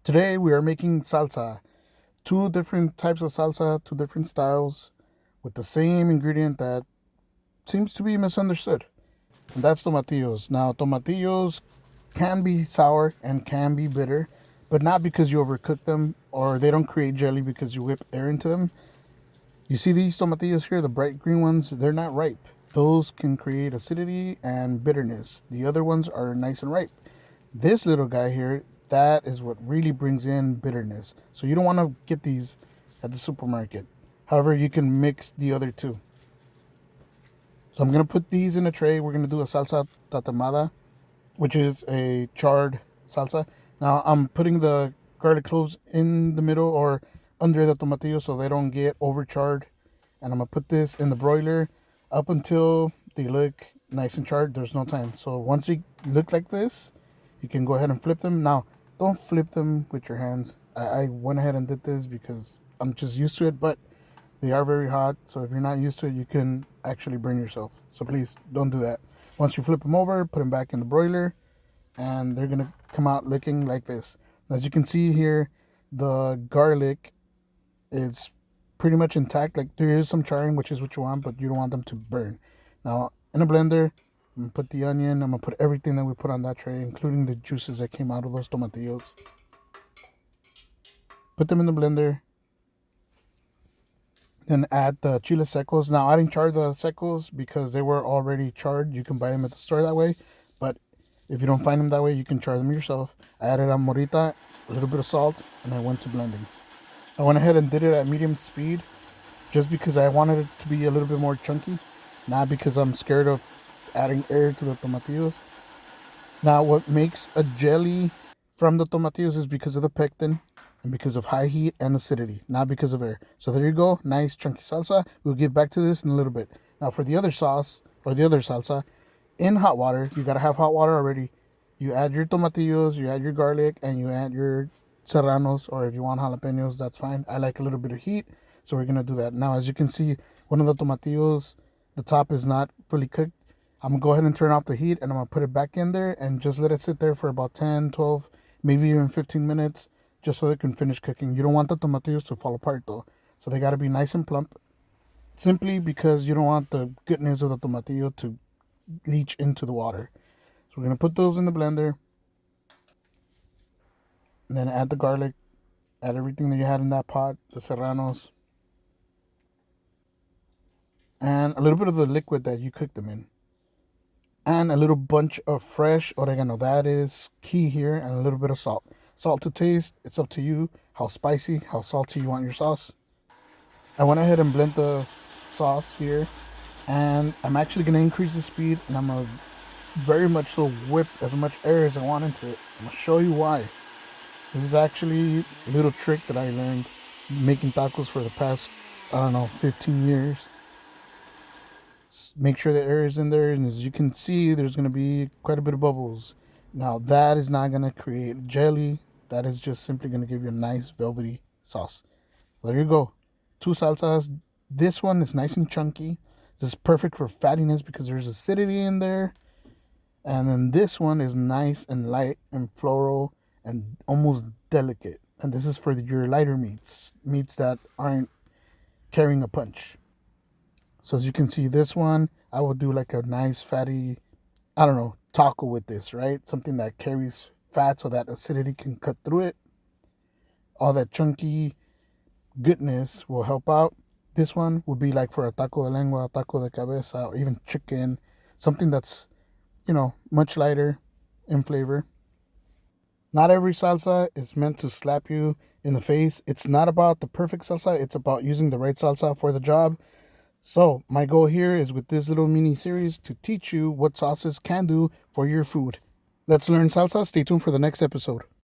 Today we are making salsa. Two different types of salsa, two different styles, with the same ingredient that seems to be misunderstood. And that's tomatillos. Now, tomatillos can be sour and can be bitter, but not because you overcook them or they don't create jelly because you whip air into them. You see these tomatillos here, the bright green ones, they're not ripe. Those can create acidity and bitterness. The other ones are nice and ripe. This little guy here, that is what really brings in bitterness. So you don't want to get these at the supermarket. However, you can mix the other two. So I'm going to put these in a tray. We're going to do a salsa tatemada, which is a charred salsa. Now I'm putting the garlic cloves in the middle or under the tomatillo so they don't get overcharred. And I'm going to put this in the broiler up until they look nice and charred. There's no time. So once they look like this, you can go ahead and flip them. Now, don't flip them with your hands. I went ahead and did this because I'm just used to it, but they are very hot. So if you're not used to it, you can actually burn yourself. So please don't do that. Once you flip them over, put them back in the broiler, and they're going to come out looking like this. As you can see here, the garlic is pretty much intact. Like there is some charring, which is what you want, but you don't want them to burn. Now, in a blender, I'm going to put the onion. I'm going to put everything that we put on that tray, including the juices that came out of those tomatillos. Put them in the blender. Then add the chile secos. Now, I didn't char the secos because they were already charred. You can buy them at the store that way. But if you don't find them that way, you can char them yourself. I added a morita, a little bit of salt, and I went to blending. I went ahead and did it at medium speed just because I wanted it to be a little bit more chunky. Not because I'm scared of adding air to the tomatillos. Now, what makes a jelly from the tomatillos is because of the pectin and because of high heat and acidity, not because of air. So there you go, nice chunky salsa. We'll get back to this in a little bit. Now, for the other sauce or the other salsa, in hot water, you gotta have hot water already. You add your tomatillos, you add your garlic, and you add your serranos, or if you want jalapenos, that's fine. I like a little bit of heat, so we're gonna do that. Now, as you can see, one of the tomatillos, the top is not fully cooked. I'm going to go ahead and turn off the heat, and I'm going to put it back in there and just let it sit there for about 10, 12, maybe even 15 minutes just so they can finish cooking. You don't want the tomatillos to fall apart though. So they got to be nice and plump simply because you don't want the goodness of the tomatillo to leach into the water. So we're going to put those in the blender and then add the garlic, add everything that you had in that pot, the serranos, and a little bit of the liquid that you cooked them in. And a little bunch of fresh oregano. That is key here. And a little bit of salt. Salt to taste. It's up to you how spicy, how salty you want your sauce. I went ahead and blend the sauce here. And I'm actually going to increase the speed. And I'm going to very much so whip as much air as I want into it. I'm going to show you why. This is actually a little trick that I learned making tacos for the past, 15 years. Make sure the air is in there, and as you can see, there's going to be quite a bit of bubbles. Now, that is not going to create jelly. That is just simply going to give you a nice velvety sauce. So there you go. Two salsas. This one is nice and chunky. This is perfect for fattiness because there's acidity in there. And then this one is nice and light and floral and almost delicate. And this is for your lighter meats that aren't carrying a punch. So as you can see, this one, I will do like a nice fatty, taco with this, right? Something that carries fat so that acidity can cut through it. All that chunky goodness will help out. This one would be like for a taco de lengua, a taco de cabeza, or even chicken. Something that's, much lighter in flavor. Not every salsa is meant to slap you in the face. It's not about the perfect salsa. It's about using the right salsa for the job. So my goal here is with this little mini series to teach you what sauces can do for your food. Let's learn salsa. Stay tuned for the next episode.